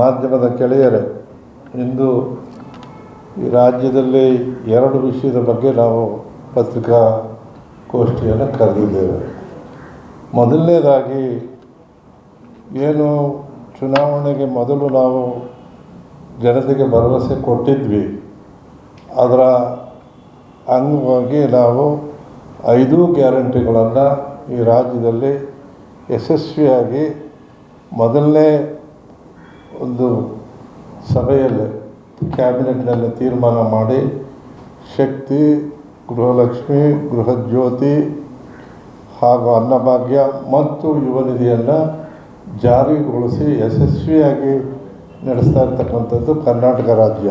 ಮಾಧ್ಯಮದ ಗೆಳೆಯರೇ, ಇಂದು ಈ ರಾಜ್ಯದಲ್ಲಿ 2 ವಿಷಯದ ಬಗ್ಗೆ ನಾವು ಪತ್ರಿಕಾಗೋಷ್ಠಿಯನ್ನು ಕರೆದಿದ್ದೇವೆ. ಮೊದಲನೇದಾಗಿ, ಏನು ಚುನಾವಣೆಗೆ ಮೊದಲು ನಾವು ಜನತೆಗೆ ಭರವಸೆ ಕೊಟ್ಟಿದ್ವಿ, ಅದರ ಅಂಗವಾಗಿ ನಾವು 5 ಗ್ಯಾರಂಟಿಗಳನ್ನು ಈ ರಾಜ್ಯದಲ್ಲಿ ಯಶಸ್ವಿಯಾಗಿ ಮೊದಲನೇ ಒಂದು ಸಭೆಯಲ್ಲಿ ಕ್ಯಾಬಿನೆಟ್ನಲ್ಲಿ ತೀರ್ಮಾನ ಮಾಡಿ ಶಕ್ತಿ, ಗೃಹಲಕ್ಷ್ಮಿ, ಗೃಹಜ್ಯೋತಿ ಹಾಗೂ ಅನ್ನಭಾಗ್ಯ ಮತ್ತು ಯುವ ನಿಧಿಯನ್ನು ಜಾರಿಗೊಳಿಸಿ ಯಶಸ್ವಿಯಾಗಿ ನಡೆಸ್ತಾ ಇರ್ತಕ್ಕಂಥದ್ದು ಕರ್ನಾಟಕ ರಾಜ್ಯ.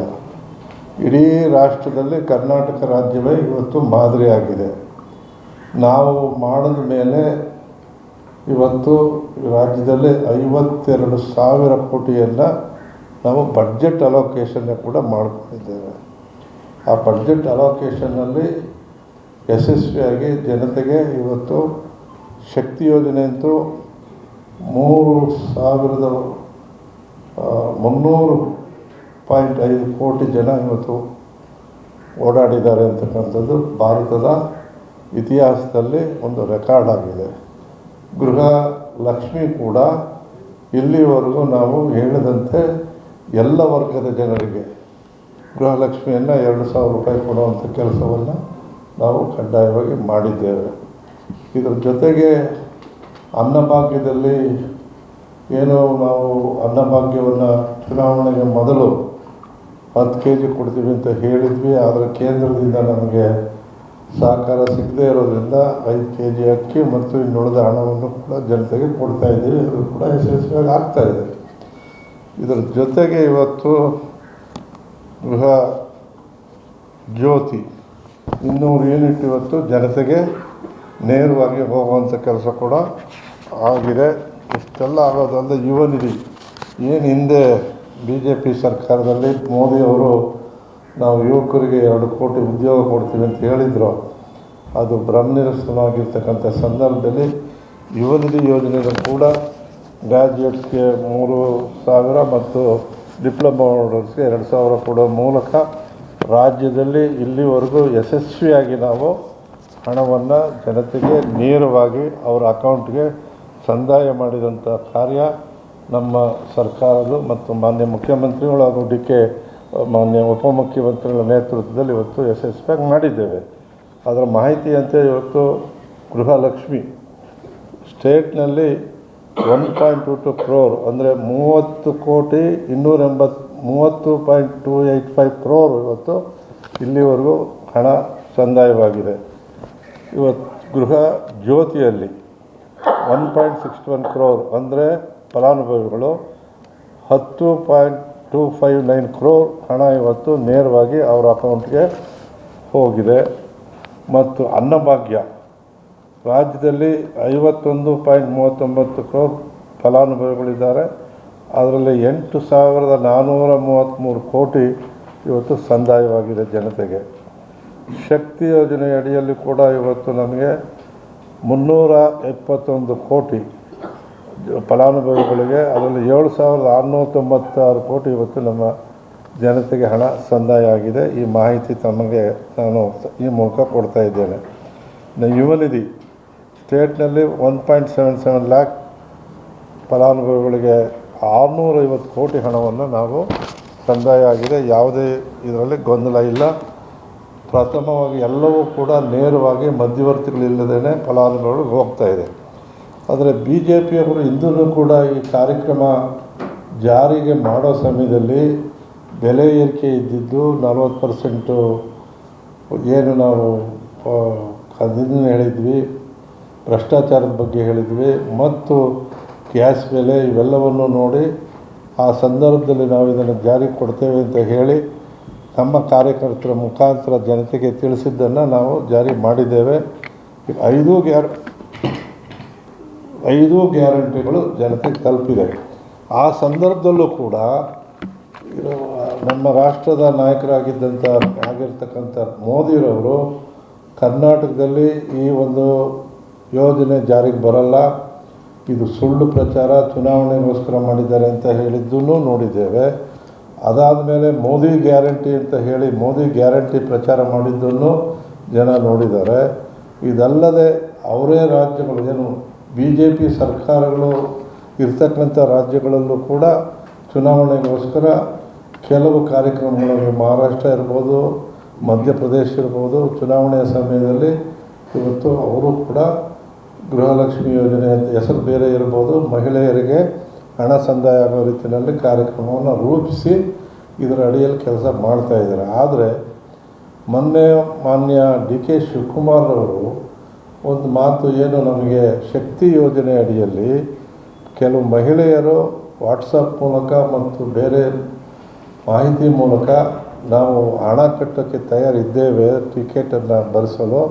ಇಡೀ ರಾಷ್ಟ್ರದಲ್ಲಿ ಕರ್ನಾಟಕ ರಾಜ್ಯವೇ ಇವತ್ತು ಮಾದರಿಯಾಗಿದೆ. ನಾವು ಮಾಡಿದ ಮೇಲೆ ಇವತ್ತು ರಾಜ್ಯದಲ್ಲಿ 52,000 ಕೋಟಿಯನ್ನು ನಾವು ಬಡ್ಜೆಟ್ ಅಲೋಕೇಶನ್ನ ಕೂಡ ಮಾಡ್ಕೊಂಡಿದ್ದೇವೆ. ಆ ಬಡ್ಜೆಟ್ ಅಲೋಕೇಶನ್ನಲ್ಲಿ ಯಶಸ್ವಿಯಾಗಿ ಜನತೆಗೆ ಇವತ್ತು ಶಕ್ತಿ ಯೋಜನೆ ಅಂತೂ 3,300.5 ಕೋಟಿ ಜನ ಇವತ್ತು ಓಡಾಡಿದ್ದಾರೆ ಅಂತಕ್ಕಂಥದ್ದು ಭಾರತದ ಇತಿಹಾಸದಲ್ಲಿ ಒಂದು ರೆಕಾರ್ಡ್ ಆಗಿದೆ. ಗೃಹ ಲಕ್ಷ್ಮಿ ಕೂಡ ಇಲ್ಲಿವರೆಗೂ ನಾವು ಹೇಳಿದಂತೆ ಎಲ್ಲ ವರ್ಗದ ಜನರಿಗೆ ಗೃಹಲಕ್ಷ್ಮಿಯನ್ನು 2,000 ರೂಪಾಯಿ ಕೊಡುವಂಥ ಕೆಲಸವನ್ನು ನಾವು ಕಡ್ಡಾಯವಾಗಿ ಮಾಡಿದ್ದೇವೆ. ಇದರ ಜೊತೆಗೆ ಅನ್ನಭಾಗ್ಯದಲ್ಲಿ ಏನು ನಾವು ಅನ್ನಭಾಗ್ಯವನ್ನು ಚುನಾವಣೆಗೆ ಮೊದಲು 10 kg ಕೊಡ್ತೀವಿ ಅಂತ ಹೇಳಿದ್ವಿ. ಆದರೆ ಕೇಂದ್ರದಿಂದ ನಮಗೆ ಸಹಕಾರ ಸಿಗದೇ ಇರೋದ್ರಿಂದ 5 kg ಅಕ್ಕಿ ಮತ್ತು ಇನ್ನುಳಿದ ಹಣವನ್ನು ಕೂಡ ಜನತೆಗೆ ಕೊಡ್ತಾಯಿದ್ದೀವಿ. ಅದು ಕೂಡ ಯಶಸ್ವಿಯಾಗಿ ಆಗ್ತಾಯಿದೆ. ಇದರ ಜೊತೆಗೆ ಇವತ್ತು ಗೃಹ ಜ್ಯೋತಿ 200 ಯೂನಿಟ್ ಇವತ್ತು ಜನತೆಗೆ ನೇರವಾಗಿ ಹೋಗುವಂಥ ಕೆಲಸ ಕೂಡ ಆಗಿದೆ. ಇಷ್ಟೆಲ್ಲ ಆಗೋದಲ್ಲದೆ ಯುವ ನಿಧಿ ಏನು ಹಿಂದೆ BJP ಸರ್ಕಾರದಲ್ಲಿ ಮೋದಿಯವರು ನಾವು ಯುವಕರಿಗೆ 2 ಕೋಟಿ ಉದ್ಯೋಗ ಕೊಡ್ತೀವಿ ಅಂತ ಹೇಳಿದರು. ಅದು ಬ್ರಹ್ಮನಿರಸನವಾಗಿರ್ತಕ್ಕಂಥ ಸಂದರ್ಭದಲ್ಲಿ ಯುವ ನಿಧಿ ಯೋಜನೆಗೂ ಕೂಡ ಗ್ರ್ಯಾಜುಯೇಟ್ಸ್ಗೆ 3,000 ಮತ್ತು ಡಿಪ್ಲೊಮಾ ಹೋಲ್ಡರ್ಸ್ಗೆ 2,000 ಕೊಡೋ ಮೂಲಕ ರಾಜ್ಯದಲ್ಲಿ ಇಲ್ಲಿವರೆಗೂ ಯಶಸ್ವಿಯಾಗಿ ನಾವು ಹಣವನ್ನು ಜನತೆಗೆ ನೇರವಾಗಿ ಅವರ ಅಕೌಂಟ್ಗೆ ಸಂದಾಯ ಮಾಡಿದಂಥ ಕಾರ್ಯ ನಮ್ಮ ಸರ್ಕಾರದ ಮತ್ತು ಮಾನ್ಯ ಮುಖ್ಯಮಂತ್ರಿಗಳು ಹಾಗೂ ಮಾನ್ಯ ಉಪಮುಖ್ಯಮಂತ್ರಿಗಳ ನೇತೃತ್ವದಲ್ಲಿ ಇವತ್ತು ಯಶಸ್ವಿಯಾಗಿ ಮಾಡಿದ್ದೇವೆ. ಅದರ ಮಾಹಿತಿಯಂತೆ ಇವತ್ತು ಗೃಹಲಕ್ಷ್ಮಿ ಸ್ಟೇಟ್ನಲ್ಲಿ 1.22 crore ಅಂದರೆ 30,285 crore ಇವತ್ತು ಇಲ್ಲಿವರೆಗೂ ಹಣ ಸಂದಾಯವಾಗಿದೆ. ಇವತ್ತು ಗೃಹ ಜ್ಯೋತಿಯಲ್ಲಿ 1.61 crore ಅಂದರೆ ಫಲಾನುಭವಿಗಳು 10.259 crore ಹಣ ಇವತ್ತು ನೇರವಾಗಿ ಅವರ ಅಕೌಂಟ್ಗೆ ಹೋಗಿದೆ. ಮತ್ತು ಅನ್ನಭಾಗ್ಯ ರಾಜ್ಯದಲ್ಲಿ 51.39 crore ಫಲಾನುಭವಿಗಳಿದ್ದಾರೆ. ಅದರಲ್ಲಿ 8,433 ಕೋಟಿ ಇವತ್ತು ಸಂದಾಯವಾಗಿದೆ ಜನತೆಗೆ. ಶಕ್ತಿ ಯೋಜನೆ ಅಡಿಯಲ್ಲಿ ಕೂಡ ಇವತ್ತು ನಮಗೆ 371 ಕೋಟಿ ಫಲಾನುಭವಿಗಳಿಗೆ, ಅದರಲ್ಲಿ 7,696 ಕೋಟಿ ಇವತ್ತು ನಮ್ಮ ಜನತೆಗೆ ಹಣ ಸಂದಾಯ ಆಗಿದೆ. ಈ ಮಾಹಿತಿ ತಮಗೆ ನಾನು ಈ ಮೂಲಕ ಕೊಡ್ತಾ ಇದ್ದೇನೆ. ಯುವ ನಿಧಿ ಸ್ಟೇಟ್ನಲ್ಲಿ 1.77 lakh ಫಲಾನುಭವಿಗಳಿಗೆ 650 ಕೋಟಿ ಹಣವನ್ನು ನಾವು ಸಂದಾಯ ಆಗಿದೆ. ಯಾವುದೇ ಇದರಲ್ಲಿ ಗೊಂದಲ ಇಲ್ಲ. ಪ್ರಥಮವಾಗಿ ಎಲ್ಲವೂ ಕೂಡ ನೇರವಾಗಿ ಮಧ್ಯವರ್ತಿಗಳಿಲ್ಲದೇ ಫಲಾನುಭವಿಗಳಿಗೆ ಹೋಗ್ತಾಯಿದೆ. ಆದರೆ BJPಯವರು ಇಂದೂ ಕೂಡ ಈ ಕಾರ್ಯಕ್ರಮ ಜಾರಿಗೆ ಮಾಡೋ ಸಮಯದಲ್ಲಿ ಬೆಲೆ ಏರಿಕೆ ಇದ್ದಿದ್ದು 40% ಏನು ನಾವು ಅದನ್ನು ಹೇಳಿದ್ವಿ, ಭ್ರಷ್ಟಾಚಾರದ ಬಗ್ಗೆ ಹೇಳಿದ್ವಿ ಮತ್ತು ಗ್ಯಾಸ್ ಬೆಲೆ ಇವೆಲ್ಲವನ್ನು ನೋಡಿ ಆ ಸಂದರ್ಭದಲ್ಲಿ ನಾವು ಇದನ್ನು ಜಾರಿಗೆ ಕೊಡ್ತೇವೆ ಅಂತ ಹೇಳಿ ನಮ್ಮ ಕಾರ್ಯಕರ್ತರ ಮುಖಾಂತರ ಜನತೆಗೆ ತಿಳಿಸಿದ್ದನ್ನು ನಾವು ಜಾರಿ ಮಾಡಿದ್ದೇವೆ. 5 ಗ್ಯಾರಂಟಿಗಳು ಜನತೆಗೆ ತಲುಪಿದೆ. ಆ ಸಂದರ್ಭದಲ್ಲೂ ಕೂಡ ನಮ್ಮ ರಾಷ್ಟ್ರದ ಆಗಿರ್ತಕ್ಕಂಥ ಮೋದಿರವರು ಕರ್ನಾಟಕದಲ್ಲಿ ಈ ಒಂದು ಯೋಜನೆ ಜಾರಿಗೆ ಬರಲ್ಲ, ಇದು ಸುಳ್ಳು ಪ್ರಚಾರ, ಚುನಾವಣೆಗೋಸ್ಕರ ಮಾಡಿದ್ದಾರೆ ಅಂತ ಹೇಳಿದ್ದನ್ನು ನೋಡಿದ್ದೇವೆ. ಅದಾದ ಮೇಲೆ ಮೋದಿ ಗ್ಯಾರಂಟಿ ಅಂತ ಹೇಳಿ ಮೋದಿ ಗ್ಯಾರಂಟಿ ಪ್ರಚಾರ ಮಾಡಿದ್ದನ್ನು ಜನ ನೋಡಿದ್ದಾರೆ. ಇದಲ್ಲದೆ ಅವರೇ ರಾಜ್ಯಗಳು ಏನು BJP ಸರ್ಕಾರಗಳು ಇರ್ತಕ್ಕಂಥ ರಾಜ್ಯಗಳಲ್ಲೂ ಕೂಡ ಚುನಾವಣೆಗೋಸ್ಕರ ಕೆಲವು ಕಾರ್ಯಕ್ರಮಗಳನ್ನು ಮಹಾರಾಷ್ಟ್ರ ಇರ್ಬೋದು, ಮಧ್ಯಪ್ರದೇಶ ಇರ್ಬೋದು, ಚುನಾವಣೆಯ ಸಮಯದಲ್ಲಿ ಇವತ್ತು ಅವರು ಕೂಡ ಗೃಹಲಕ್ಷ್ಮಿ ಯೋಜನೆ ಅಂತ ಹೆಸರು ಬೇರೆ ಇರ್ಬೋದು, ಮಹಿಳೆಯರಿಗೆ ಹಣ ಸಂದಾಯ ಆಗೋ ರೀತಿಯಲ್ಲಿ ಕಾರ್ಯಕ್ರಮವನ್ನು ರೂಪಿಸಿ ಇದರ ಅಡಿಯಲ್ಲಿ ಕೆಲಸ ಮಾಡ್ತಾಯಿದ್ದಾರೆ. ಆದರೆ ಮೊನ್ನೆ ಮಾನ್ಯ DK ಶಿವಕುಮಾರ್ ಅವರು ಒಂದು ಮಾತು ಏನು, ನಮಗೆ ಶಕ್ತಿ ಯೋಜನೆ ಅಡಿಯಲ್ಲಿ ಕೆಲವು ಮಹಿಳೆಯರು ವಾಟ್ಸಪ್ ಮೂಲಕ ಮತ್ತು ಬೇರೆ ಮಾಹಿತಿ ಮೂಲಕ ನಾವು ಹಣ ಕಟ್ಟೋಕ್ಕೆ ತಯಾರಿದ್ದೇವೆ ಟಿಕೆಟನ್ನು ಬರೆಸಲು,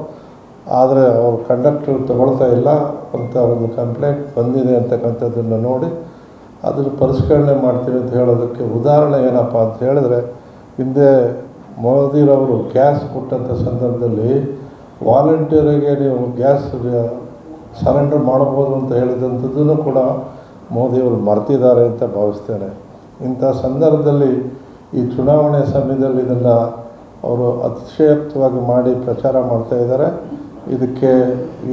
ಆದರೆ ಅವರು ಕಂಡಕ್ಟರ್ ತಗೊಳ್ತಾ ಇಲ್ಲ ಅಂತ ಒಂದು ಕಂಪ್ಲೇಂಟ್ ಬಂದಿದೆ ಅಂತಕ್ಕಂಥದ್ದನ್ನು ನೋಡಿ ಅದನ್ನು ಪರಿಷ್ಕರಣೆ ಮಾಡ್ತೀವಿ ಅಂತ ಹೇಳೋದಕ್ಕೆ ಉದಾಹರಣೆ ಏನಪ್ಪ ಅಂತ ಹೇಳಿದ್ರೆ, ಹಿಂದೆ ಮೋದಿರವರು ಗ್ಯಾಸ್ ಕೊಟ್ಟಂಥ ಸಂದರ್ಭದಲ್ಲಿ ವಾಲಂಟಿಯರಿಗೆ ನೀವು ಗ್ಯಾಸ್ ಸರೆಂಡರ್ ಮಾಡ್ಬೋದು ಅಂತ ಹೇಳಿದಂಥದ್ದನ್ನು ಕೂಡ ಮೋದಿಯವರು ಮರ್ತಿದ್ದಾರೆ ಅಂತ ಭಾವಿಸ್ತೇನೆ. ಇಂಥ ಸಂದರ್ಭದಲ್ಲಿ ಈ ಚುನಾವಣೆ ಸಮಯದಲ್ಲಿ ಇದನ್ನು ಅವರು ಅತಿಶಯೋಕ್ತವಾಗಿ ಮಾಡಿ ಪ್ರಚಾರ ಮಾಡ್ತಾಯಿದ್ದಾರೆ. ಇದಕ್ಕೆ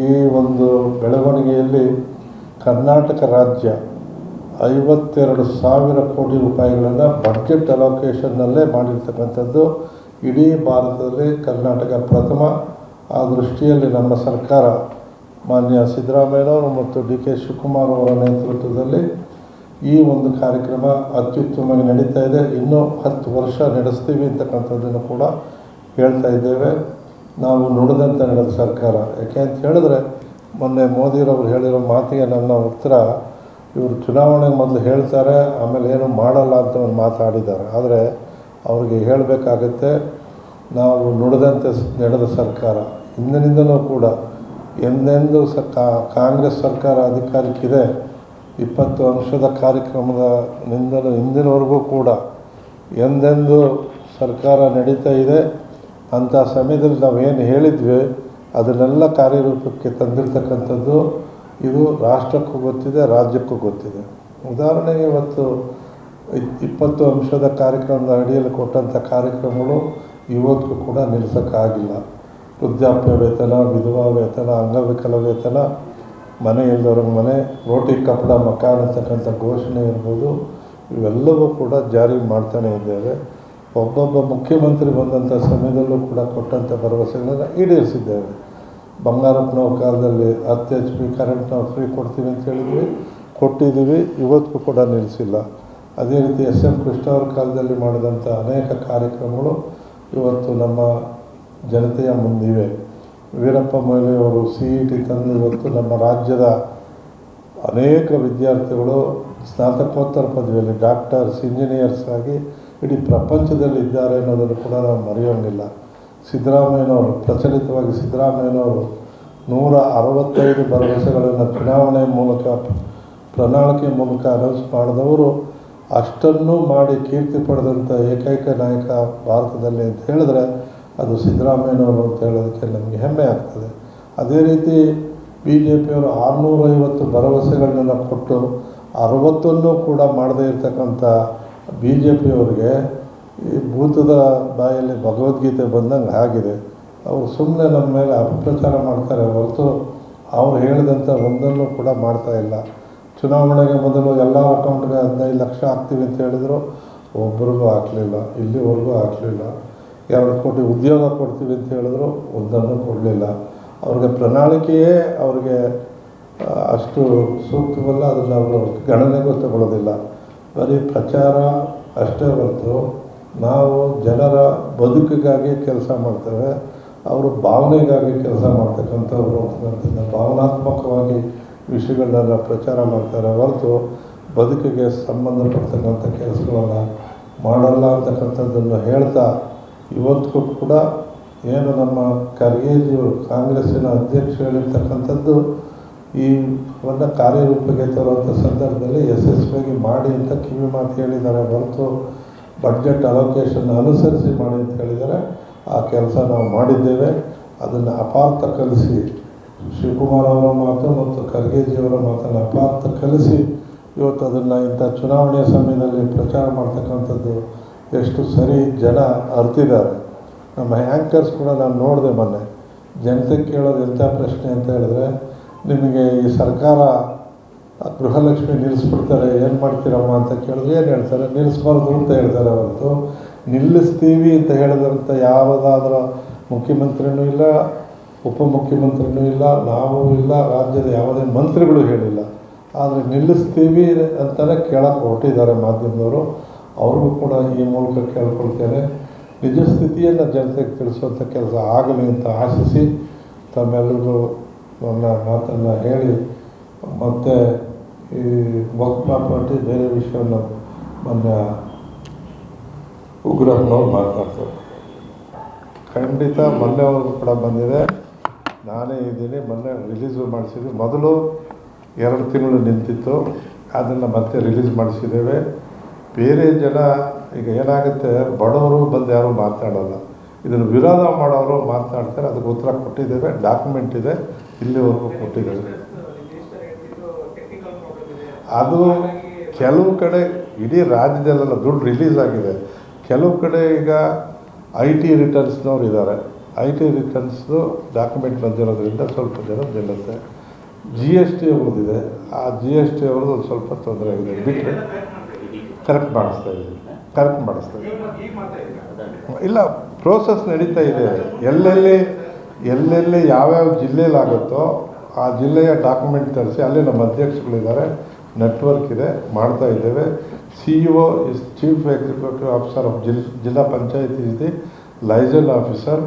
ಈ ಒಂದು ಬೆಳವಣಿಗೆಯಲ್ಲಿ ಕರ್ನಾಟಕ ರಾಜ್ಯ 52,000 ಕೋಟಿ ರೂಪಾಯಿಗಳನ್ನು ಬಡ್ಜೆಟ್ ಅಲೋಕೇಶನ್ನಲ್ಲೇ ಮಾಡಿರ್ತಕ್ಕಂಥದ್ದು. ಇಡೀ ಭಾರತದಲ್ಲಿ ಕರ್ನಾಟಕ ಪ್ರಥಮ. ಆ ದೃಷ್ಟಿಯಲ್ಲಿ ನಮ್ಮ ಸರ್ಕಾರ ಮಾನ್ಯ ಸಿದ್ದರಾಮಯ್ಯನವರು ಮತ್ತು DK ಶಿವಕುಮಾರ್ ಅವರ ನೇತೃತ್ವದಲ್ಲಿ ಈ ಒಂದು ಕಾರ್ಯಕ್ರಮ ಅತ್ಯುತ್ತಮವಾಗಿ ನಡೀತಾ ಇದೆ. ಇನ್ನೂ 10 ವರ್ಷ ನಡೆಸ್ತೀವಿ ಅಂತಕ್ಕಂಥದ್ದನ್ನು ಕೂಡ ಹೇಳ್ತಾ ಇದ್ದೇವೆ. ನಾವು ನುಡಿದಂತೆ ನಡೆದ ಸರ್ಕಾರ. ಯಾಕೆ ಅಂತ ಹೇಳಿದ್ರೆ, ಮೊನ್ನೆ ಮೋದಿರವರು ಹೇಳಿರೋ ಮಾತಿಗೆ ನನ್ನ ಉತ್ತರ, ಇವರು ಚುನಾವಣೆಗೆ ಮೊದಲು ಹೇಳ್ತಾರೆ, ಆಮೇಲೆ ಏನು ಮಾಡಲ್ಲ ಅಂತ ಒಂದು ಮಾತಾಡಿದ್ದಾರೆ. ಆದರೆ ಅವ್ರಿಗೆ ಹೇಳಬೇಕಾಗತ್ತೆ, ನಾವು ನುಡಿದಂತೆ ನಡೆದ ಸರ್ಕಾರ. ಹಿಂದಿನಿಂದಲೂ ಕೂಡ ಎಂದೆಂದು ಕಾಂಗ್ರೆಸ್ ಸರ್ಕಾರ ಅಧಿಕಾರಕ್ಕಿದೆ, 20 ಅಂಶದ ಕಾರ್ಯಕ್ರಮದ ಹಿಂದಿನವರೆಗೂ ಕೂಡ ಎಂದೆಂದು ಸರ್ಕಾರ ನಡೀತಾ ಇದೆ. ಅಂಥ ಸಮಯದಲ್ಲಿ ನಾವೇನು ಹೇಳಿದ್ವಿ ಅದನ್ನೆಲ್ಲ ಕಾರ್ಯರೂಪಕ್ಕೆ ತಂದಿರ್ತಕ್ಕಂಥದ್ದು ಇದು ರಾಷ್ಟ್ರಕ್ಕೂ ಗೊತ್ತಿದೆ, ರಾಜ್ಯಕ್ಕೂ ಗೊತ್ತಿದೆ. ಉದಾಹರಣೆಗೆ ಇವತ್ತು 20 ಅಂಶದ ಕಾರ್ಯಕ್ರಮದ ಅಡಿಯಲ್ಲಿ ಕೊಟ್ಟಂಥ ಕಾರ್ಯಕ್ರಮಗಳು ಇವತ್ತಿಗೂ ಕೂಡ ನಿಲ್ಲಿಸೋಕ್ಕಾಗಿಲ್ಲ. ವೃದ್ಧಾಪ್ಯ ವೇತನ, ವಿಧವಾ ವೇತನ, ಅಂಗವಿಕಲ ವೇತನ, ಮನೆ ಇಲ್ಲದವ್ರಿಗೆ ಮನೆ, ರೋಟಿ ಕಪಡ ಮಕಾನ್ ಅಂತಕ್ಕಂಥ ಘೋಷಣೆ ಇರ್ಬೋದು, ಇವೆಲ್ಲವೂ ಕೂಡ ಜಾರಿ ಮಾಡ್ತಾನೇ ಇದ್ದೇವೆ. ಒಬ್ಬೊಬ್ಬ ಮುಖ್ಯಮಂತ್ರಿ ಬಂದಂಥ ಸಮಯದಲ್ಲೂ ಕೂಡ ಕೊಟ್ಟಂಥ ಭರವಸೆಗಳನ್ನು ಈಡೇರಿಸಿದ್ದೇವೆ. ಬಂಗಾರಪ್ಪನವ್ರ ಕಾಲದಲ್ಲಿ 10 HP ಕರೆಂಟ್ ನಾವು ಫ್ರೀ ಕೊಡ್ತೀವಿ ಅಂತ ಹೇಳಿದ್ವಿ, ಕೊಟ್ಟಿದ್ದೀವಿ, ಇವತ್ತಿಗೂ ಕೂಡ ನಿಲ್ಲಿಸಿಲ್ಲ. ಅದೇ ರೀತಿ SM ಕೃಷ್ಣ ಅವ್ರ ಕಾಲದಲ್ಲಿ ಮಾಡಿದಂಥ ಅನೇಕ ಕಾರ್ಯಕ್ರಮಗಳು ಇವತ್ತು ನಮ್ಮ ಜನತೆಯ ಮುಂದಿವೆ. ವೀರಪ್ಪ ಮೊಯ್ಲಿಯವರು CET ತಂದು ಇವತ್ತು ನಮ್ಮ ರಾಜ್ಯದ ಅನೇಕ ವಿದ್ಯಾರ್ಥಿಗಳು ಸ್ನಾತಕೋತ್ತರ ಪದವಿಯಲ್ಲಿ ಡಾಕ್ಟರ್ಸ್, ಇಂಜಿನಿಯರ್ಸ್ ಆಗಿ ಇಡೀ ಪ್ರಪಂಚದಲ್ಲಿ ಇದ್ದಾರೆ ಅನ್ನೋದನ್ನು ಕೂಡ ನಾವು ಮರೆಯೋಂಗಿಲ್ಲ. ಸಿದ್ದರಾಮಯ್ಯನವರು, ಪ್ರಚಲಿತವಾಗಿ ಸಿದ್ದರಾಮಯ್ಯನವರು 165 ಭರವಸೆಗಳನ್ನು ಚುನಾವಣೆ ಮೂಲಕ, ಪ್ರಣಾಳಿಕೆ ಮೂಲಕ ಅನೌನ್ಸ್ ಮಾಡಿದವರು, ಅಷ್ಟನ್ನೂ ಮಾಡಿ ಕೀರ್ತಿ ಪಡೆದಂಥ ಏಕೈಕ ನಾಯಕ ಭಾರತದಲ್ಲಿ ಅಂತ ಹೇಳಿದ್ರೆ ಅದು ಸಿದ್ದರಾಮಯ್ಯನವರು ಅಂತ ಹೇಳೋದಕ್ಕೆ ನಮಗೆ ಹೆಮ್ಮೆ ಆಗ್ತದೆ. ಅದೇ ರೀತಿ BJPಯವರು 650 ಭರವಸೆಗಳನ್ನ ಕೊಟ್ಟು 60 ಕೂಡ ಮಾಡದೇ ಇರತಕ್ಕಂಥ BJPಯವರಿಗೆ ಈ ಭೂತದ ಬಾಯಲ್ಲಿ ಭಗವದ್ಗೀತೆ ಬಂದಂಗೆ ಆಗಿದೆ. ಅವರು ಸುಮ್ಮನೆ ನಮ್ಮ ಮೇಲೆ ಅಪಪ್ರಚಾರ ಮಾಡ್ತಾರೆ ಹೊರತು ಅವ್ರು ಹೇಳಿದಂಥ ಒಂದನ್ನು ಕೂಡ ಮಾಡ್ತಾಯಿಲ್ಲ. ಚುನಾವಣೆಗೆ ಮೊದಲು ಎಲ್ಲ ಅಕೌಂಟ್ಗೆ 15 ಲಕ್ಷ ಹಾಕ್ತೀವಿ ಅಂತ ಹೇಳಿದ್ರು, ಒಬ್ರಿಗೂ ಹಾಕಲಿಲ್ಲ, ಇಲ್ಲಿವರೆಗೂ ಹಾಕಲಿಲ್ಲ. 2 ಕೋಟಿ ಉದ್ಯೋಗ ಕೊಡ್ತೀವಿ ಅಂತ ಹೇಳಿದ್ರು, ಒಂದನ್ನು ಕೊಡಲಿಲ್ಲ. ಅವ್ರಿಗೆ ಪ್ರಣಾಳಿಕೆಯೇ ಅವ್ರಿಗೆ ಅಷ್ಟು ಸೂಕ್ತವಲ್ಲ, ಅದನ್ನು ಅವರು ಗಣನೆಗೂ ತಗೊಳ್ಳೋದಿಲ್ಲ. ಬರೀ ಪ್ರಚಾರ ಅಷ್ಟೇ ಹೊರತು ನಾವು ಜನರ ಬದುಕಿಗಾಗಿ ಕೆಲಸ ಮಾಡ್ತೇವೆ, ಅವರು ಭಾವನೆಗಾಗಿ ಕೆಲಸ ಮಾಡ್ತಕ್ಕಂಥವ್ರು ಅಂತಕ್ಕಂಥದ್ದು ಭಾವನಾತ್ಮಕವಾಗಿ ವಿಷಯಗಳನ್ನೆಲ್ಲ ಪ್ರಚಾರ ಮಾಡ್ತಾರೆ ಹೊರತು ಬದುಕಿಗೆ ಸಂಬಂಧಪಡ್ತಕ್ಕಂಥ ಕೆಲಸಗಳನ್ನು ಮಾಡಲ್ಲ ಅಂತಕ್ಕಂಥದ್ದನ್ನು ಹೇಳ್ತಾ, ಇವತ್ತಿಗೂ ಕೂಡ ಏನು ನಮ್ಮ ಖರ್ಗೆಜಿಯವರು ಕಾಂಗ್ರೆಸ್ಸಿನ ಅಧ್ಯಕ್ಷ ಹೇಳಿರ್ತಕ್ಕಂಥದ್ದು ಈ ಒಂದು ಕಾರ್ಯರೂಪಕ್ಕೆ ತರುವಂಥ ಸಂದರ್ಭದಲ್ಲಿ ಯಶಸ್ವಿಯಾಗಿ ಮಾಡಿ ಅಂತ ಕಿವಿ ಮಾತು ಹೇಳಿದ್ದಾರೆ ಹೊರತು ಬಡ್ಜೆಟ್ ಅಲೋಕೇಶನ್ ಅನುಸರಿಸಿ ಮಾಡಿ ಅಂತ ಹೇಳಿದ್ದಾರೆ. ಆ ಕೆಲಸ ನಾವು ಮಾಡಿದ್ದೇವೆ. ಅದನ್ನು ಅಪಾರ್ಥ ಕಲಿಸಿ ಶಿವಕುಮಾರ್ ಅವರ ಮಾತು ಮತ್ತು ಖರ್ಗೆಜಿಯವರ ಮಾತನ್ನು ಪಾರ್ಥ ಕಲಿಸಿ ಇವತ್ತು ಅದನ್ನು ಇಂಥ ಚುನಾವಣೆಯ ಸಮಯದಲ್ಲಿ ಪ್ರಚಾರ ಮಾಡ್ತಕ್ಕಂಥದ್ದು ಎಷ್ಟು ಸರಿ ಜನ ಅರ್ತಿದ್ದಾರೆ. ನಮ್ಮ ಆ್ಯಂಕರ್ಸ್ ಕೂಡ ನಾನು ನೋಡಿದೆ ಮೊನ್ನೆ. ಜನತೆಗೆ ಕೇಳೋದು ಎಂಥ ಪ್ರಶ್ನೆ ಅಂತ ಹೇಳಿದ್ರೆ, ನಿಮಗೆ ಈ ಸರ್ಕಾರ ಗೃಹಲಕ್ಷ್ಮಿ ನಿಲ್ಲಿಸ್ಬಿಡ್ತಾರೆ, ಏನು ಮಾಡ್ತೀರಮ್ಮ ಅಂತ ಕೇಳಿದ್ರೆ ಏನು ಹೇಳ್ತಾರೆ? ನಿಲ್ಲಿಸ್ಬಾರ್ದು ಅಂತ ಹೇಳ್ತಾರೆ ಹೊರತು ನಿಲ್ಲಿಸ್ತೀವಿ ಅಂತ ಹೇಳಿದಂಥ ಯಾವುದಾದ್ರೂ ಮುಖ್ಯಮಂತ್ರಿನೂ ಇಲ್ಲ, ಉಪಮುಖ್ಯಮಂತ್ರಿನೂ ಇಲ್ಲ, ನಾವು ಇಲ್ಲ, ರಾಜ್ಯದ ಯಾವುದೇ ಮಂತ್ರಿಗಳು ಹೇಳಿಲ್ಲ. ಆದರೆ ನಿಲ್ಲಿಸ್ತೀವಿ ಅಂತಲೇ ಕೇಳಕ್ಕೆ ಹೊರಟಿದ್ದಾರೆ ಮಾಧ್ಯಮದವರು. ಅವ್ರಿಗೂ ಕೂಡ ಈ ಮೂಲಕ ಕೇಳ್ಕೊಳ್ತೇನೆ, ನಿಜ ಸ್ಥಿತಿಯನ್ನು ಜನತೆಗೆ ತಿಳಿಸುವಂಥ ಕೆಲಸ ಆಗಲಿ ಅಂತ ಆಶಿಸಿ ತಮ್ಮೆಲ್ಲರಿಗೂ ನನ್ನ ಮಾತನ್ನು ಹೇಳಿ, ಮತ್ತು ಈ ವಕ್ಫ್ ಪ್ರಾಪರ್ಟಿ ಬೇರೆ ವಿಷಯವನ್ನು ಮೊನ್ನೆ ಉಗ್ರಪ್ಪನವ್ರು ಮಾತನಾಡ್ತಾರೆ. ಖಂಡಿತ ಮೊನ್ನೆ ಅವ್ರಿಗೂ ಕೂಡ ಬಂದಿದೆ, ನಾನೇ ಇದ್ದೀನಿ. ಮೊನ್ನೆ ರಿಲೀಸು ಮಾಡಿಸಿದ್ವಿ. ಮೊದಲು 2 ತಿಂಗಳು ನಿಂತಿತ್ತು, ಅದನ್ನು ಮತ್ತೆ ರಿಲೀಸ್ ಮಾಡಿಸಿದ್ದೇವೆ. ಬೇರೆ ಜನ ಈಗ ಏನಾಗುತ್ತೆ, ಬಡವರು ಬಂದು ಯಾರೂ ಮಾತನಾಡೋಲ್ಲ, ಇದನ್ನು ವಿರೋಧ ಮಾಡೋರು ಮಾತನಾಡ್ತಾರೆ. ಅದಕ್ಕೆ ಉತ್ತರ ಕೊಟ್ಟಿದ್ದೇವೆ, ಡಾಕ್ಯುಮೆಂಟ್ ಇದೆ, ಇಲ್ಲಿವರೆಗೂ ಕೊಟ್ಟಿದ್ದೇವೆ. ಅದು ಕೆಲವು ಕಡೆ ಇಡೀ ರಾಜ್ಯದಲ್ಲೆಲ್ಲ ದುಡ್ಡು ರಿಲೀಸ್ ಆಗಿದೆ. ಕೆಲವು ಕಡೆ ಈಗ IT ರಿಟರ್ನ್ಸ್ನವ್ರು ಇದ್ದಾರೆ. IT ರಿಟರ್ನ್ಸ್ದು ಡಾಕ್ಯುಮೆಂಟ್ ಬಂದಿರೋದ್ರಿಂದ ಸ್ವಲ್ಪ ಜನ ನಿಲ್ಲುತ್ತೆ. GST ಅವ್ರದ್ದಿದೆ, ಆ GST ಅವ್ರದ್ದು ಒಂದು ಸ್ವಲ್ಪ ತೊಂದರೆ ಆಗಿದೆ. ಬಿಟ್ಟರೆ ಕರೆಕ್ಟ್ ಮಾಡಿಸ್ತಾ ಇದ್ದೀವಿ. ಇಲ್ಲ, ಪ್ರೋಸೆಸ್ ನಡೀತಾ ಇದೆ. ಎಲ್ಲೆಲ್ಲಿ ಯಾವ್ಯಾವ ಜಿಲ್ಲೆಯಲ್ಲಾಗುತ್ತೋ ಆ ಜಿಲ್ಲೆಯ ಡಾಕ್ಯುಮೆಂಟ್ ತರಿಸಿ, ಅಲ್ಲಿ ನಮ್ಮ ಅಧ್ಯಕ್ಷಗಳಿದ್ದಾರೆ, ನೆಟ್ವರ್ಕ್ ಇದೆ, ಮಾಡ್ತಾ ಇದ್ದೇವೆ. CEO is chief executive officer of Zilla Panchayat is the liaison officer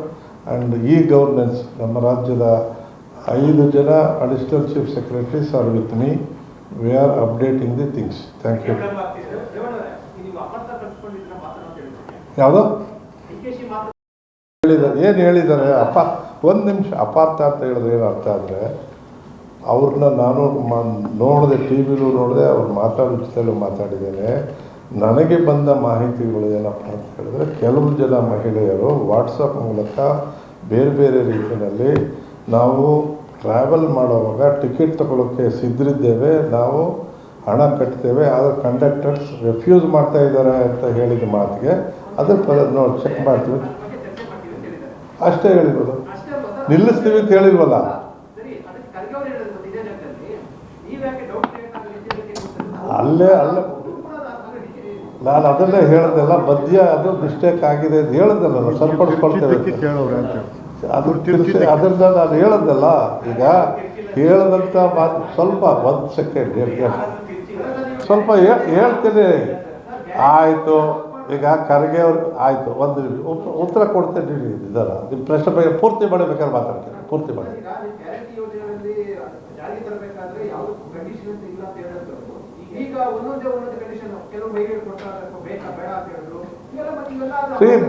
and governance. ನಮ್ಮ ರಾಜ್ಯದ 5 ಜನ additional chief secretaries are with me. We are updating the things. Thank you. ಯಾವುದೋ ಹೇಳಿದ್ದಾರೆ, ಏನು ಹೇಳಿದ್ದಾರೆ? ಒಂದು ನಿಮಿಷ, ಅಪಾರ್ಥ ಅಂತ ಹೇಳಿದ್ರೆ ಏನು ಅರ್ಥ ಅಂದರೆ, ಅವ್ರನ್ನ ನಾನು ನೋಡಿದೆ, TV ವಿಲೂ ನೋಡಿದೆ, ಅವ್ರು ಮಾತಾಡೋ ಜೊತೆಲೂ ಮಾತಾಡಿದ್ದೇನೆ. ನನಗೆ ಬಂದ ಮಾಹಿತಿಗಳು ಏನಪ್ಪ ಅಂತ ಹೇಳಿದ್ರೆ, ಕೆಲವು ಜನ ಮಹಿಳೆಯರು ವಾಟ್ಸಪ್ ಮೂಲಕ ಬೇರೆ ಬೇರೆ ರೀತಿಯಲ್ಲಿ ನಾವು ಟ್ರಾವೆಲ್ ಮಾಡುವಾಗ ಟಿಕೆಟ್ ತಗೊಳ್ಳೋಕ್ಕೆ ಸಿದ್ಧರಿದ್ದೇವೆ, ನಾವು ಹಣ ಕಟ್ತೇವೆ, ಆದರೆ ಕಂಡಕ್ಟರ್ಸ್ ರೆಫ್ಯೂಸ್ ಮಾಡ್ತಾ ಇದ್ದಾರೆ ಅಂತ ಹೇಳಿದ ಮಾತಿಗೆ ಅದ್ರ ನೋಡಿ ಚೆಕ್ ಮಾಡ್ತೀವಿ ಅಷ್ಟೇ ಹೇಳಿರೋದು. ನಿಲ್ಲಿಸ್ತೀವಿ ಅಂತ ಹೇಳಿಲ್ವಲ್ಲ. ಅಲ್ಲೇ ನಾನು ಅದನ್ನೇ ಹೇಳ್ದೆಲ್ಲ, ಮಧ್ಯ ಅದು ಮಿಸ್ಟೇಕ್ ಆಗಿದೆ ಅಂತ ಹೇಳ್ದಲ್ಲ, ಸರಿಪಡಿಸ್ಕೊಳ್ತೇವೆ ಅದರಿಂದ ನಾನು ಹೇಳದ್ದಲ್ಲ. ಈಗ ಹೇಳದಂಥ ಮಾತು ಸ್ವಲ್ಪ 1 ಸೆಕೆಂಡ್ ಸ್ವಲ್ಪ ಹೇಳ್ತೇನೆ. ಆಯಿತು, ಈಗ ಖರ್ಗೆ ಅವ್ರು ಆಯಿತು, ಒಂದು ಉತ್ತರ ಕೊಡ್ತೇನೆ. ಇದಲ್ಲ ನಿಮ್ಮ ಪ್ರಶ್ನೆ ಬಗ್ಗೆ ಪೂರ್ತಿ ಮಾಡಬೇಕಾದ್ರೆ ಮಾತಾಡ್ತೇನೆ, ಪೂರ್ತಿ ಮಾಡಿ.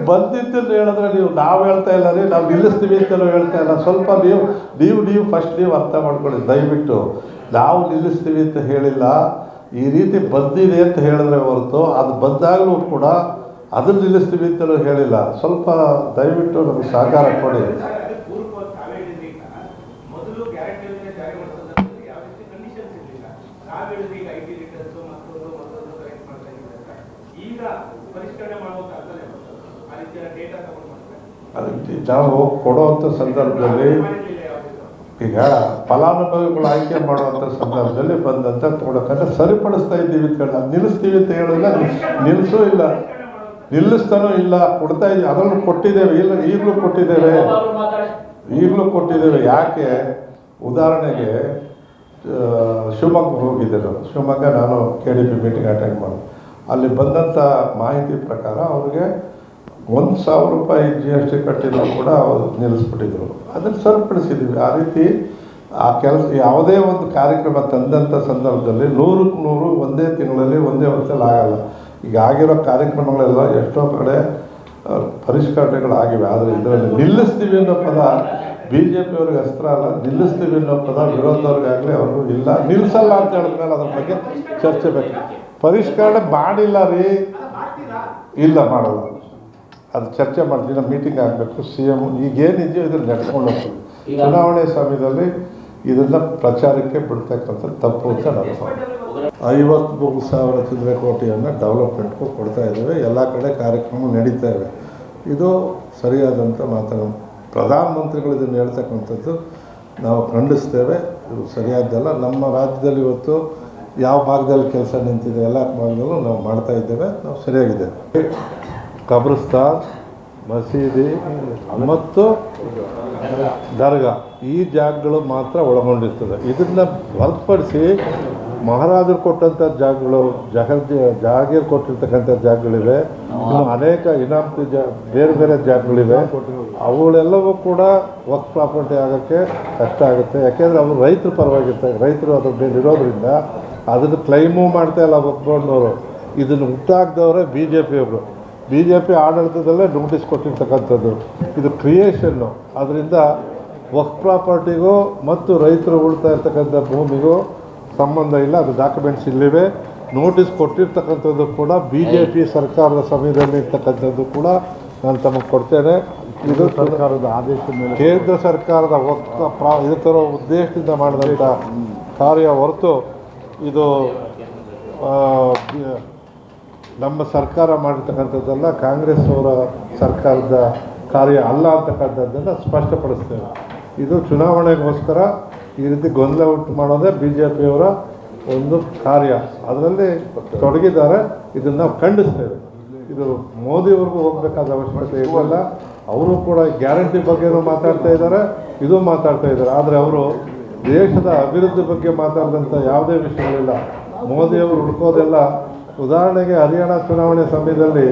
ಬಂದಿದ್ದನ್ನು ಹೇಳಿದ್ರೆ ನಾವು ಹೇಳ್ತಾ ಇಲ್ಲ ರೀ, ನಾವು ನಿಲ್ಲಿಸ್ತೀವಿ ಅಂತಲೂ ಹೇಳ್ತಾ ಇಲ್ಲ. ಸ್ವಲ್ಪ ನೀವು ಫಸ್ಟ್ ನೀವು ಅರ್ಥ ಮಾಡ್ಕೊಳ್ಳಿ ದಯವಿಟ್ಟು. ನಾವು ನಿಲ್ಲಿಸ್ತೀವಿ ಅಂತ ಹೇಳಿಲ್ಲ, ಈ ರೀತಿ ಬಂದಿದೆ ಅಂತ ಹೇಳಿದ್ರೆ ಹೊರತು ಅದು ಬಂದಾಗಲೂ ಕೂಡ ಅದನ್ನು ನಿಲ್ಲಿಸ್ತೀವಿ ಅಂತಲೂ ಹೇಳಿಲ್ಲ. ಸ್ವಲ್ಪ ದಯವಿಟ್ಟು ನಮಗೆ ಸಹಕಾರ ಕೊಡಿ. ಅದಕ್ಕೆ ನಾವು ಕೊಡುವಂಥ ಸಂದರ್ಭದಲ್ಲಿ, ಈಗ ಫಲಾನುಭವಿಗಳು ಆಯ್ಕೆ ಮಾಡುವಂಥ ಸಂದರ್ಭದಲ್ಲಿ ಬಂದಂಥ ತೊಗೊಳಕ್ಕಂದ್ರೆ ಸರಿಪಡಿಸ್ತಾ ಇದ್ದೀವಿ ಅಂತ ಹೇಳಿ, ಅದು ನಿಲ್ಲಿಸ್ತೀವಿ ಅಂತ ಹೇಳಿದ್ರೆ ನಿಲ್ಲಿಸೂ ಇಲ್ಲ, ನಿಲ್ಲಿಸ್ತಾನೂ ಇಲ್ಲ, ಕೊಡ್ತಾ ಇದ್ದೀವಿ. ಅದನ್ನು ಕೊಟ್ಟಿದ್ದೇವೆ, ಇಲ್ಲ ಈಗಲೂ ಕೊಟ್ಟಿದ್ದೇವೆ. ಯಾಕೆ? ಉದಾಹರಣೆಗೆ ಶಿವಮೊಗ್ಗ ಹೋಗಿದ್ದೆ ನಾನು. ಶಿವಮೊಗ್ಗ ನಾನು KDP ಮೀಟಿಂಗ್ ಅಟೆಂಡ್ ಮಾಡಿದೆ. ಅಲ್ಲಿ ಬಂದಂಥ ಮಾಹಿತಿ ಪ್ರಕಾರ ಅವ್ರಿಗೆ 1,000 ರೂಪಾಯಿ GST ಕಟ್ಟಿದ್ರು ಕೂಡ ಅವ್ರು ನಿಲ್ಲಿಸ್ಬಿಟ್ಟಿದ್ರು. ಅದನ್ನು ಸರಿಪಡಿಸಿದ್ದೀವಿ. ಆ ರೀತಿ ಆ ಕೆಲಸ ಯಾವುದೇ ಒಂದು ಕಾರ್ಯಕ್ರಮ ತಂದಂಥ ಸಂದರ್ಭದಲ್ಲಿ 100ಕ್ಕೆ 100 ಒಂದೇ ತಿಂಗಳಲ್ಲಿ ಒಂದೇ ವರ್ಷದಲ್ಲಿ ಆಗಲ್ಲ. ಈಗ ಆಗಿರೋ ಕಾರ್ಯಕ್ರಮಗಳೆಲ್ಲ ಎಷ್ಟೋ ಕಡೆ ಪರಿಷ್ಕರಣೆಗಳಾಗಿವೆ. ಆದರೆ ಇದರಲ್ಲಿ ನಿಲ್ಲಿಸ್ತೀವಿ ಅನ್ನೋ ಪದ BJP ಅವ್ರಿಗೆ ಅಸ್ತ್ರ ಅಲ್ಲ. ನಿಲ್ಲಿಸ್ತೀವಿ ಅನ್ನೋ ಪದ ವಿರೋಧದವ್ರಿಗಾಗಲಿ ಅವ್ರಿಗೂ ಇಲ್ಲ. ನಿಲ್ಲಿಸಲ್ಲ ಅಂತ ಹೇಳಿದ್ಮೇಲೆ ಅದ್ರ ಬಗ್ಗೆ ಚರ್ಚೆ ಬೇಕು. ಪರಿಷ್ಕರಣೆ ಮಾಡಿಲ್ಲ ರೀ, ಇಲ್ಲ ಮಾಡಲ್ಲ, ಅದು ಚರ್ಚೆ ಮಾಡ್ತೀವಿ. ಮೀಟಿಂಗ್ ಆಗಬೇಕು. CM ಈಗೇನಿದೆಯೋ ಇದ್ರಲ್ಲಿ ನಡ್ಕೊಂಡು ಹೋಗ್ತೀವಿ. ಚುನಾವಣೆ ಸಮಯದಲ್ಲಿ ಇದನ್ನು ಪ್ರಚಾರಕ್ಕೆ ಬಿಡ್ತಕ್ಕಂಥದ್ದು ತಪ್ಪು ಅಂತ ನನ್ನ ಭಾವನೆ. 53,000 ಚಿಲ್ಲರೆ ಕೋಟಿಯನ್ನು ಡೆವಲಪ್ಮೆಂಟ್ಗೂ ಕೊಡ್ತಾ ಇದ್ದೇವೆ. ಎಲ್ಲ ಕಡೆ ಕಾರ್ಯಕ್ರಮ ನಡೀತಾ ಇವೆ. ಇದು ಸರಿಯಾದಂಥ ಮಾತನ್ನು ಪ್ರಧಾನಮಂತ್ರಿಗಳು ಇದನ್ನು ಹೇಳ್ತಕ್ಕಂಥದ್ದು ನಾವು ಖಂಡಿಸ್ತೇವೆ. ಇದು ಸರಿಯಾದ್ದಲ್ಲ. ನಮ್ಮ ರಾಜ್ಯದಲ್ಲಿ ಇವತ್ತು ಯಾವ ಭಾಗದಲ್ಲಿ ಕೆಲಸ ನಿಂತಿದೆ ಎಲ್ಲ ಭಾಗದಲ್ಲೂ ನಾವು ಮಾಡ್ತಾ ಇದ್ದೇವೆ. ನಾವು ಸರಿಯಾಗಿದ್ದೇವೆ. ಕಬ್ರಿಸ್ತಾನ್, ಮಸೀದಿ ಮತ್ತು ದರ್ಗಾ ಈ ಜಾಗಗಳು ಮಾತ್ರ ಒಳಗೊಂಡಿರ್ತದೆ. ಇದನ್ನು ಹೊರತುಪಡಿಸಿ ಮಹಾರಾಜರು ಕೊಟ್ಟಂಥ ಜಾಗಗಳು, ಜಹಾಗೀರ್ ಕೊಟ್ಟಿರ್ತಕ್ಕಂಥ ಜಾಗಗಳಿವೆ. ಇನ್ನು ಅನೇಕ ಇನಾಮತಿ ಬೇರೆ ಬೇರೆ ಜಾಗಗಳಿವೆ. ಅವುಗಳೆಲ್ಲವೂ ಕೂಡ ವಕ್ಫ್ ಪ್ರಾಪರ್ಟಿ ಆಗೋಕ್ಕೆ ಕಷ್ಟ ಆಗುತ್ತೆ. ಯಾಕೆಂದರೆ ಅವರು ರೈತರ ಪರವಾಗಿರ್ತಾರೆ. ರೈತರು ಅದ್ರ ಮೇಲೆ ಇರೋದ್ರಿಂದ ಅದನ್ನು ಕ್ಲೈಮೂ ಮಾಡ್ತಾಯಿಲ್ಲ ವಕ್ಫ್ ಬೋರ್ಡ್ನವರು. ಇದನ್ನು ಹುಟ್ಟಾಕ್ದವರೇ ಬಿ ಜೆ ಪಿ ಆಡಳಿತದಲ್ಲೇ ನೋಟಿಸ್ ಕೊಟ್ಟಿರ್ತಕ್ಕಂಥದ್ದು. ಇದು ಕ್ರಿಯೇಷನ್ನು. ಅದರಿಂದ ವಕ್ಫ್ ಪ್ರಾಪರ್ಟಿಗೂ ಮತ್ತು ರೈತರು ಉಳ್ತಾ ಇರ್ತಕ್ಕಂಥ ಭೂಮಿಗೂ ಸಂಬಂಧ ಇಲ್ಲ. ಅದು ಡಾಕ್ಯುಮೆಂಟ್ಸ್ ಇಲ್ಲಿವೆ. ನೋಟಿಸ್ ಕೊಟ್ಟಿರ್ತಕ್ಕಂಥದ್ದು ಕೂಡ BJP ಸರ್ಕಾರದ ಸಮಯದಲ್ಲಿ ಇರ್ತಕ್ಕಂಥದ್ದು ಕೂಡ ನಾನು ತಮಗೆ ಕೊಡ್ತೇನೆ. ಇದು ಸರ್ಕಾರದ ಆದೇಶದ ಮೇಲೆ ಕೇಂದ್ರ ಸರ್ಕಾರದ ಇದು ಥರ ಉದ್ದೇಶದಿಂದ ಮಾಡಿದಂಥ ಕಾರ್ಯ ಹೊರತು ಇದು ನಮ್ಮ ಸರ್ಕಾರ ಮಾಡಿರ್ತಕ್ಕಂಥದ್ದಲ್ಲ, ಕಾಂಗ್ರೆಸ್ ಅವರ ಸರ್ಕಾರದ ಕಾರ್ಯ ಅಲ್ಲ ಅಂತಕ್ಕಂಥದ್ದನ್ನು ಸ್ಪಷ್ಟಪಡಿಸ್ತೇವೆ. ಇದು ಚುನಾವಣೆಗೋಸ್ಕರ ಈ ರೀತಿ ಗೊಂದಲ ಉಂಟು ಮಾಡೋದೇ BJPಯವರ ಒಂದು ಕಾರ್ಯ. ಅದರಲ್ಲಿ ತೊಡಗಿದ್ದಾರೆ. ಇದನ್ನು ನಾವು ಖಂಡಿಸ್ತೇವೆ. ಇದು ಮೋದಿಯವ್ರಿಗೂ ಹೋಗಬೇಕಾದ ಅವಶ್ಯಕತೆ ಇರಲಿಲ್ಲ. ಅವರು ಕೂಡ ಗ್ಯಾರಂಟಿ ಬಗ್ಗೆನೂ ಮಾತಾಡ್ತಾ ಇದ್ದಾರೆ, ಇದು ಮಾತಾಡ್ತಾ ಇದ್ದಾರೆ. ಆದರೆ ಅವರು ದೇಶದ ಅಭಿವೃದ್ಧಿ ಬಗ್ಗೆ ಮಾತಾಡಿದಂಥ ಯಾವುದೇ ವಿಷಯಗಳಿಲ್ಲ. ಮೋದಿಯವರು ಹುಡುಕೋದೆಲ್ಲ ಉದಾಹರಣೆಗೆ ಹರಿಯಾಣ ಚುನಾವಣೆ ಸಮಯದಲ್ಲಿ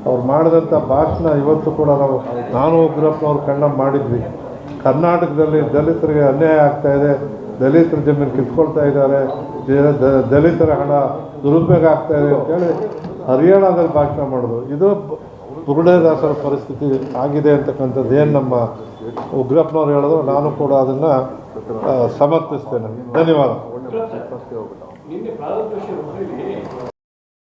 ಅವ್ರು ಮಾಡಿದಂಥ ಭಾಷಣ ಇವತ್ತು ಕೂಡ ನಾನು ಉಗ್ರಪ್ಪನವ್ರು ಕಣ್ಣಮ್ಮ ಮಾಡಿದ್ವಿ. ಕರ್ನಾಟಕದಲ್ಲಿ ದಲಿತರಿಗೆ ಅನ್ಯಾಯ ಆಗ್ತಾಯಿದೆ, ದಲಿತರ ಜಮೀನು ಕಿತ್ಕೊಳ್ತಾ ಇದ್ದಾರೆ, ದಲಿತರ ಹಣ ದುರುಪಯೋಗ ಆಗ್ತಾಯಿದೆ ಅಂತೇಳಿ ಹರಿಯಾಣದಲ್ಲಿ ಭಾಷಣ ಮಾಡೋದು. ಇದು ಬುರುಡೇದಾಸರ ಪರಿಸ್ಥಿತಿ ಆಗಿದೆ ಅಂತಕ್ಕಂಥದ್ದು ಏನು ನಮ್ಮ ಉಗ್ರಪ್ಪನವ್ರು ಹೇಳಿದ್ರು, ನಾನು ಕೂಡ ಅದನ್ನು ಸಮರ್ಥಿಸ್ತೇನೆ. ಧನ್ಯವಾದ.